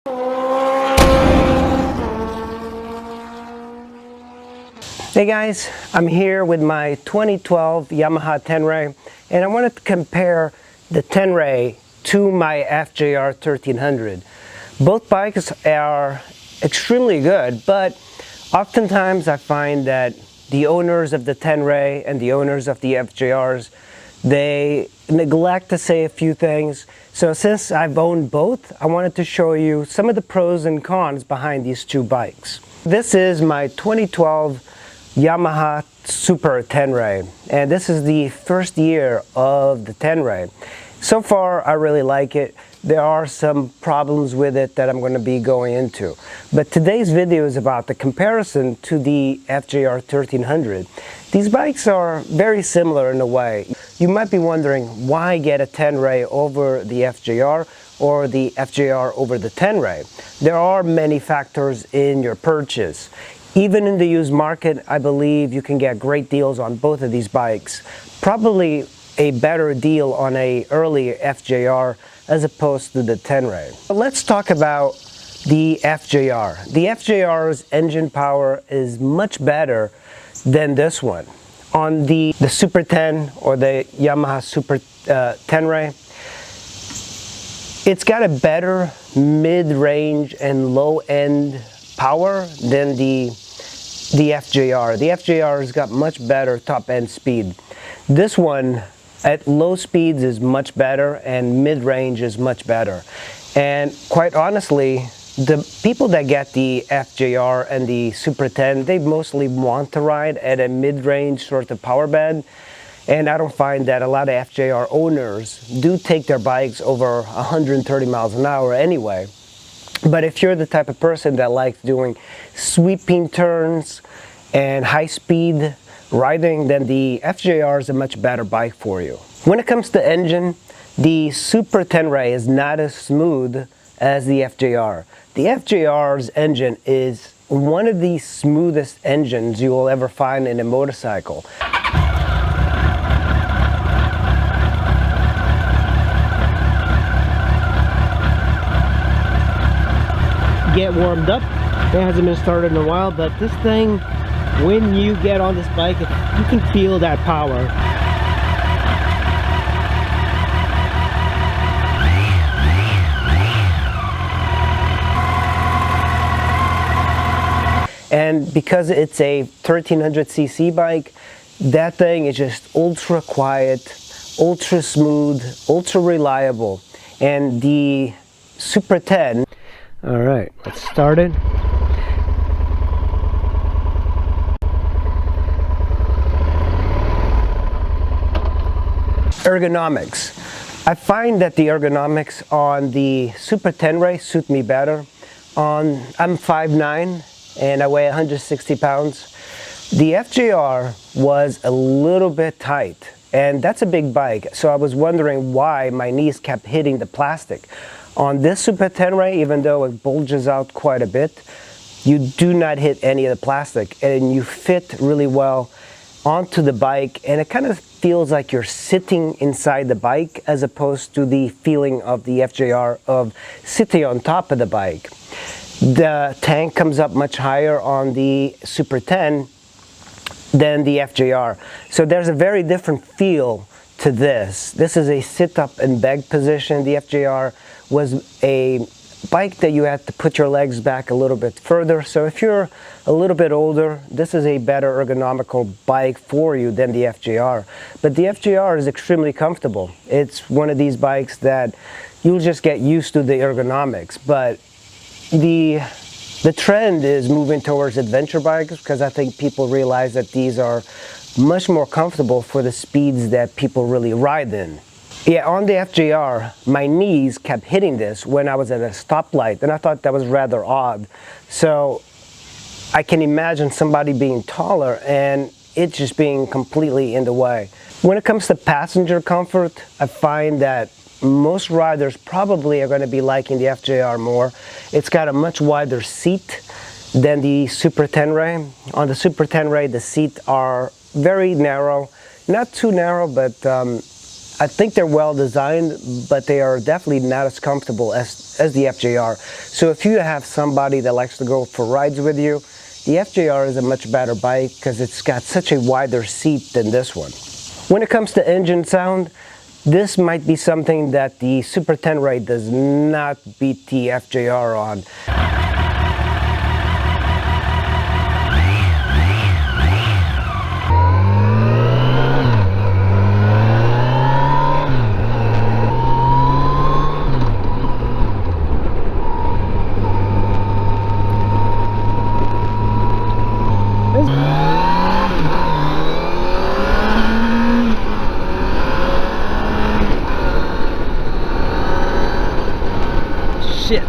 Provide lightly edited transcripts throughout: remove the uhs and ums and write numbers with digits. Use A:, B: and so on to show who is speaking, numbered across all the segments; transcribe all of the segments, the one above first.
A: Hey guys, I'm here with my 2012 Yamaha tenere, and I wanted to compare the tenere to my fjr1300. Both bikes are extremely good, but oftentimes I find that the owners of the tenere and the owners of the fjrs, they neglect to say a few things. So since I've owned both, I wanted to show you some of the pros and cons behind these two bikes. This is my 2012 Yamaha Super Tenere, and this is the first year of the tenere. So far I really like it. There are some problems with it that I'm going to be going into, but today's video is about the comparison to the fjr1300. These bikes are very similar in a way. You might be wondering, why get a tenere over the fjr or the fjr over the tenere? There are many factors in your purchase. Even in the used market, I believe you can get great deals on both of these bikes. Probably a better deal on a early fjr as opposed to the tenere. Let's talk about the fjr. The fjr's engine power is much better than this one. On the Super 10 or the Yamaha Super tenere, it's got a better mid-range and low-end power than the fjr. The fjr has got much better top-end speed. This one at low speeds is much better, and mid-range is much better. And quite honestly, the people that get the fjr and the Super 10, they mostly want to ride at a mid-range sort of power band. And I don't find that a lot of fjr owners do take their bikes over 130 miles an hour anyway. But if you're the type of person that likes doing sweeping turns and high-speed riding, then the fjr is a much better bike for you. When it comes to engine, the Super tenere is not as smooth as the fjr. The fjr's engine is one of the smoothest engines you will ever find in a motorcycle. Get warmed up. It hasn't been started in a while, but this thing, when you get on this bike, you can feel that power. And because it's a 1300cc bike, that thing is just ultra quiet, ultra smooth, ultra reliable. And the Super 10, all right, let's start it. Ergonomics. I find that the ergonomics on the Super tenere suit me better. I'm 5'9" and I weigh 160 pounds. The fjr was a little bit tight, and that's a big bike, so I was wondering why my knees kept hitting the plastic. On this Super tenere, even though it bulges out quite a bit, you do not hit any of the plastic, and you fit really well onto the bike, and it kind of feels like you're sitting inside the bike as opposed to the feeling of the fjr of sitting on top of the bike. The tank comes up much higher on the Super 10 than the fjr, so there's a very different feel to this. This is a sit-up and beg position. The fjr was a bike that you had to put your legs back a little bit further. So if you're a little bit older, this is a better ergonomical bike for you than the fjr. But the fjr is extremely comfortable. It's one of these bikes that you'll just get used to the ergonomics. But the trend is moving towards adventure bikes, because I think people realize that these are much more comfortable for the speeds that people really ride in. Yeah, on the fjr, my knees kept hitting this when I was at a stoplight, and I thought that was rather odd. So I can imagine somebody being taller and it just being completely in the way. When it comes to passenger comfort, I find that most riders probably are going to be liking the fjr more. It's got a much wider seat than the Super tenere. On the Super tenere, the seats are very narrow, not too narrow, but I think they're well designed, but they are definitely not as comfortable as as the FJR. So if you have somebody that likes to go for rides with you, the FJR is a much better bike because it's got such a wider seat than this one. When it comes to engine sound, this might be something that the Super Tenere does not beat the FJR on.
B: Shit.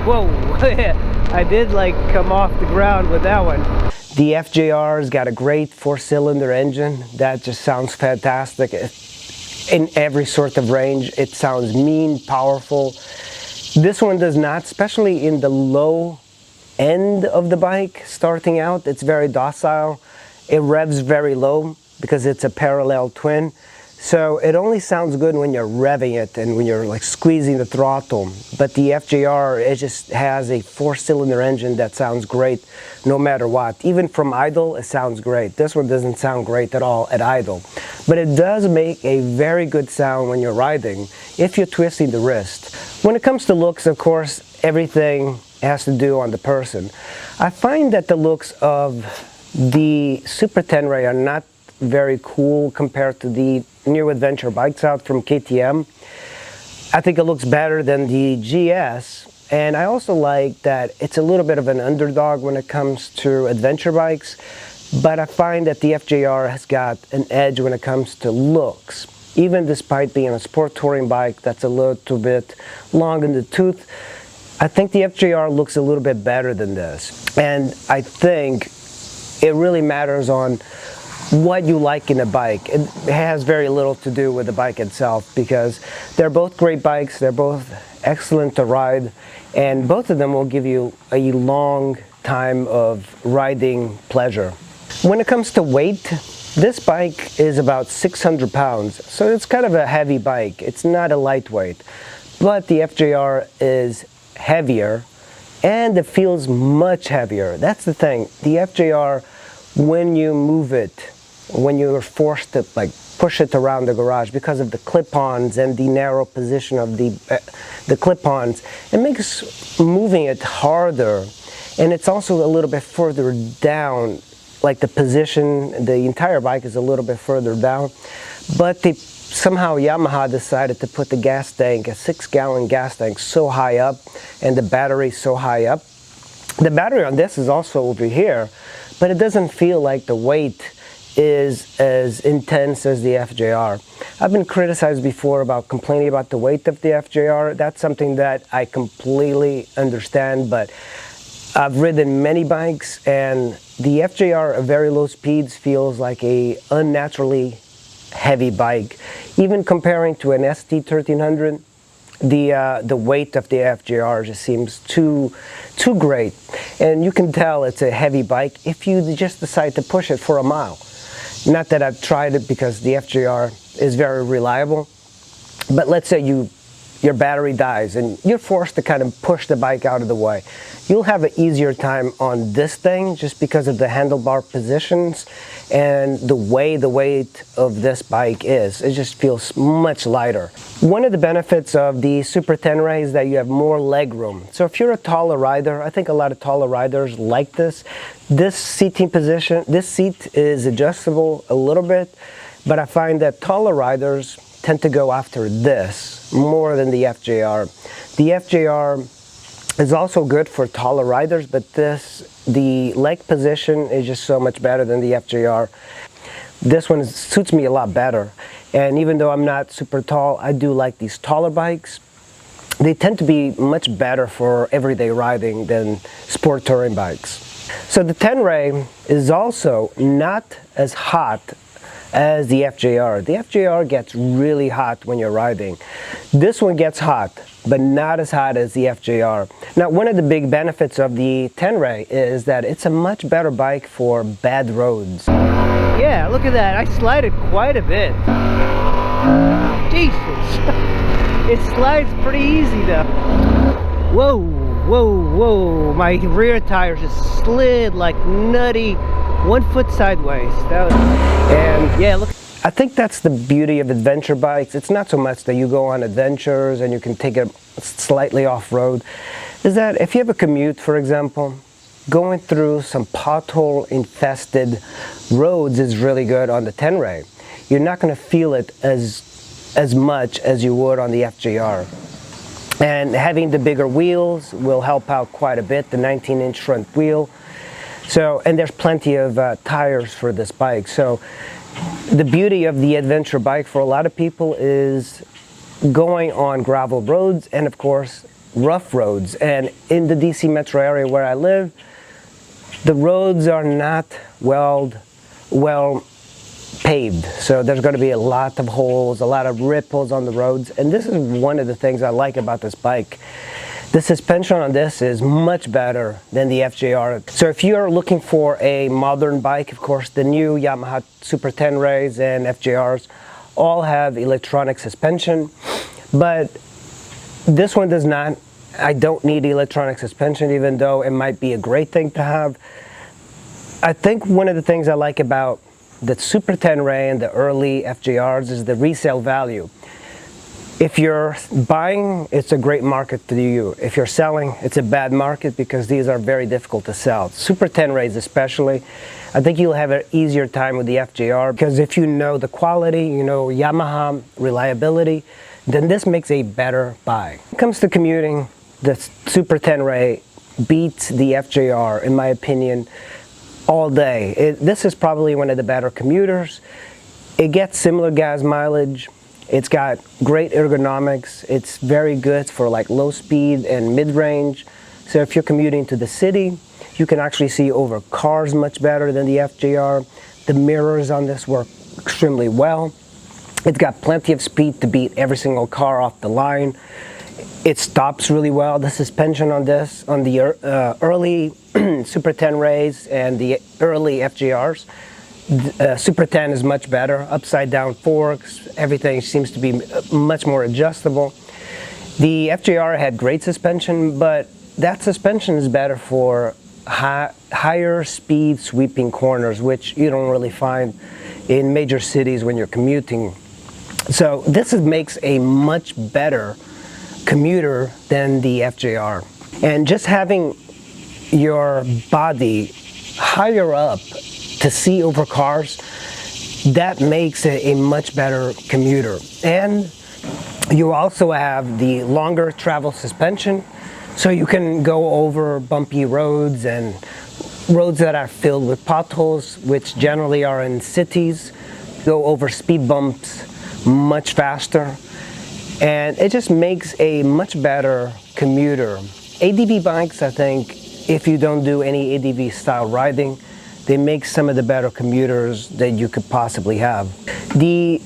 B: Whoa, I did like come off the ground with that one.
A: The FJR's got a great 4-cylinder engine that just sounds fantastic. In every sort of range, it sounds mean, powerful. This one does not, especially in the low end of the bike starting out. It's very docile. It revs very low because it's a parallel twin. So it only sounds good when you're revving it and when you're like squeezing the throttle. But the FJR, it just has a 4-cylinder engine that sounds great no matter what. Even from idle, it sounds great. This one doesn't sound great at all at idle. But it does make a very good sound when you're riding if you're twisting the wrist. When it comes to looks, of course, everything has to do on the person. I find that the looks of the Super Tenere are not very cool compared to the new adventure bikes out from KTM. I think it looks better than the GS, and I also like that it's a little bit of an underdog when it comes to adventure bikes, but I find that the FJR has got an edge when it comes to looks. Even despite being a sport touring bike that's a little bit long in the tooth, I think the FJR looks a little bit better than this. And I think it really matters on what you like in a bike. It has very little to do with the bike itself because they're both great bikes, they're both excellent to ride, and both of them will give you a long time of riding pleasure. When it comes to weight, this bike is about 600 pounds, so it's kind of a heavy bike. It's not a lightweight, but the FJR is heavier and it feels much heavier. That's the thing. The FJR, when you move it, when you're forced to like push it around the garage because of the clip-ons and the narrow position of the clip-ons, it makes moving it harder, and it's also a little bit further down, like the position, the entire bike is a little bit further down, but somehow Yamaha decided to put the gas tank, a 6-gallon gas tank, so high up, and the battery so high up. The battery on this is also over here, but it doesn't feel like the weight is as intense as the FJR. I've been criticized before about complaining about the weight of the FJR. That's something that I completely understand, but I've ridden many bikes and the FJR at very low speeds feels like a unnaturally heavy bike. Even comparing to an ST1300, the weight of the FJR just seems too great, and you can tell it's a heavy bike if you just decide to push it for a mile. Not that I've tried it because the FJR is very reliable, but let's say your battery dies and you're forced to kind of push the bike out of the way. You'll have an easier time on this thing just because of the handlebar positions and the way the weight of this bike is. It just feels much lighter. One of the benefits of the Super Tenere is that you have more leg room. So if you're a taller rider, I think a lot of taller riders like this. This seating position, this seat is adjustable a little bit, but I find that taller riders tend to go after this more than the FJR. The FJR is also good for taller riders, but the leg position is just so much better than the FJR. This one suits me a lot better, and even though I'm not super tall, I do like these taller bikes. They tend to be much better for everyday riding than sport touring bikes. So the Tenere is also not as hot as the FJR. The FJR gets really hot when you're riding. This one gets hot, but not as hot as the FJR. Now, one of the big benefits of the Tenere is that it's a much better bike for bad roads.
B: Yeah, look at that. I slide it quite a bit. Jesus. It slides pretty easy though. Whoa, whoa, whoa. My rear tires just slid like nutty, 1 foot sideways. And yeah, look.
A: I think that's the beauty of adventure bikes. It's not so much that you go on adventures and you can take it slightly off-road. Is that if you have a commute, for example, going through some pothole-infested roads is really good on the Tenere. You're not going to feel it as much as you would on the FJR. And having the bigger wheels will help out quite a bit, the 19-inch front wheel. So, and there's plenty of tires for this bike. So the beauty of the adventure bike for a lot of people is going on gravel roads and of course rough roads. And in the DC metro area where I live, the roads are not well paved. So there's going to be a lot of holes, a lot of ripples on the roads. And this is one of the things I like about this bike. The suspension on this is much better than the FJR. So if you're looking for a modern bike, of course, the new Yamaha Super Teneres and FJRs all have electronic suspension, but this one does not. I don't need electronic suspension, even though it might be a great thing to have. I think one of the things I like about the Super Tenere and the early FJRs is the resale value. If you're buying, it's a great market to you. If you're selling, it's a bad market because these are very difficult to sell. Super Teneres especially, I think you'll have an easier time with the FJR because if you know the quality, you know Yamaha reliability, then this makes a better buy. When it comes to commuting, the Super Tenere beats the FJR in my opinion all day. This is probably one of the better commuters. It gets similar gas mileage. It's got great ergonomics. It's very good for like low speed and mid-range. So if you're commuting to the city, you can actually see over cars much better than the FJR. The mirrors on this work extremely well. It's got plenty of speed to beat every single car off the line. It stops really well. The suspension on this, on the early Super Teneres and the early FJRs, Super 10 is much better. Upside down forks, everything seems to be much more adjustable. The FJR had great suspension, but that suspension is better for higher speed sweeping corners, which you don't really find in major cities when you're commuting. So this makes a much better commuter than the FJR. And just having your body higher up to see over cars, that makes it a much better commuter. And you also have the longer travel suspension, so you can go over bumpy roads and roads that are filled with potholes, which generally are in cities, go over speed bumps much faster, and it just makes a much better commuter. ADV bikes, I think, if you don't do any ADV style riding, they make some of the better commuters that you could possibly have. The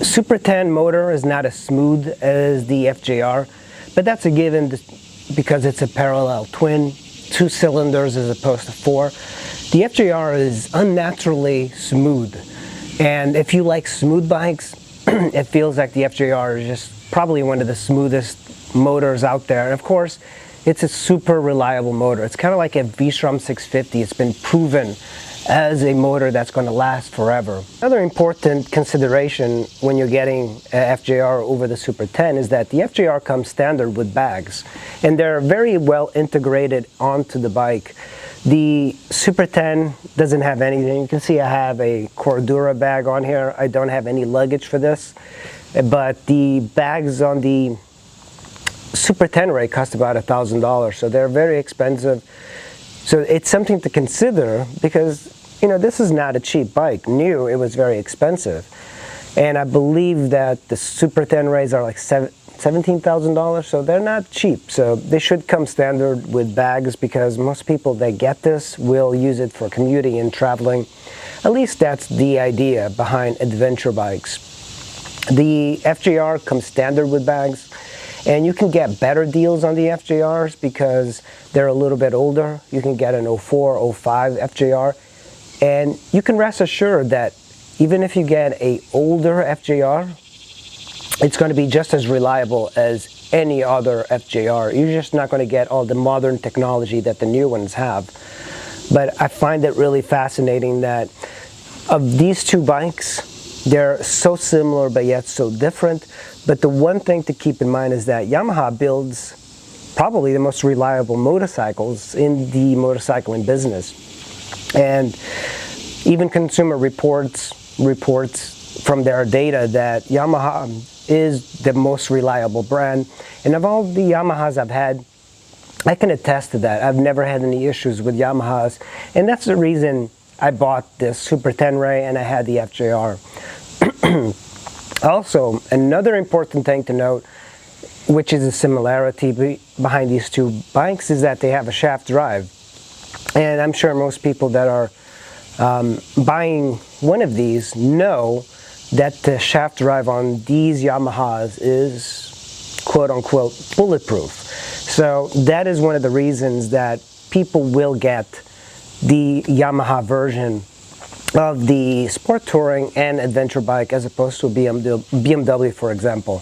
A: Super 10 motor is not as smooth as the FJR, but that's a given because it's a parallel twin, 2 cylinders as opposed to 4. The FJR is unnaturally smooth, and if you like smooth bikes, it feels like the FJR is just probably one of the smoothest motors out there. And of course, it's a super reliable motor. It's kind of like a v-strom 650. It's been proven as a motor that's going to last forever. Another important consideration when you're getting FJR over the Super 10 is that the FJR comes standard with bags, and they're very well integrated onto the bike. The Super 10 doesn't have anything. You can see I have a Cordura bag on here. I don't have any luggage for this, but the bags on the Super Tenere cost about $1,000, so they're very expensive. So it's something to consider because, you know, this is not a cheap bike. New, it was very expensive. And I believe that the Super Teneres are like $17,000, so they're not cheap. So they should come standard with bags because most people that get this will use it for commuting and traveling. At least that's the idea behind adventure bikes. The FJR comes standard with bags, and you can get better deals on the FJRs because they're a little bit older. You can get an 04, 05 FJR, and you can rest assured that even if you get an older FJR, it's going to be just as reliable as any other FJR. You're just not going to get all the modern technology that the new ones have. But I find it really fascinating that of these two bikes, they're so similar but yet so different. But the one thing to keep in mind is that Yamaha builds probably the most reliable motorcycles in the motorcycling business. And even Consumer Reports from their data that Yamaha is the most reliable brand. And of all the Yamahas I've had, I can attest to that. I've never had any issues with Yamahas, and that's the reason I bought this Super Tenere and I had the FJR. Also, another important thing to note, which is a similarity behind these two bikes, is that they have a shaft drive. And I'm sure most people that are buying one of these know that the shaft drive on these Yamahas is quote-unquote bulletproof. So that is one of the reasons that people will get the Yamaha version of the sport touring and adventure bike as opposed to a BMW, for example.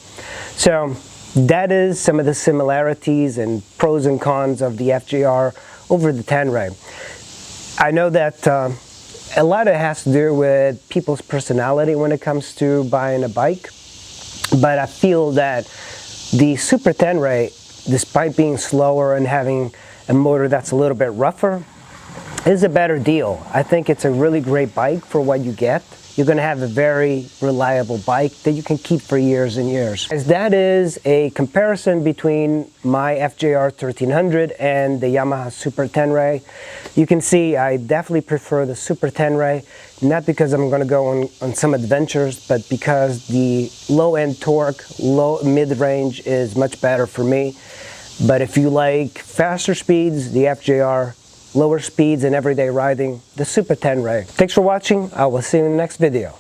A: So that is some of the similarities and pros and cons of the FJR over the Tenere. I know that a lot of it has to do with people's personality when it comes to buying a bike, but I feel that the Super Tenere, despite being slower and having a motor that's a little bit rougher, is a better deal. I think it's a really great bike for what you get. You're going to have a very reliable bike that you can keep for years and years. As that is a comparison between my fjr1300 and the Yamaha Super Tenere. You can see I definitely prefer the Super Tenere, not because I'm going to go on some adventures, but because the low-end torque, mid-range is much better for me. But if you like faster speeds, the FJR, lower speeds and everyday riding, the Super Tenere. Thanks for watching. I will see you in the next video.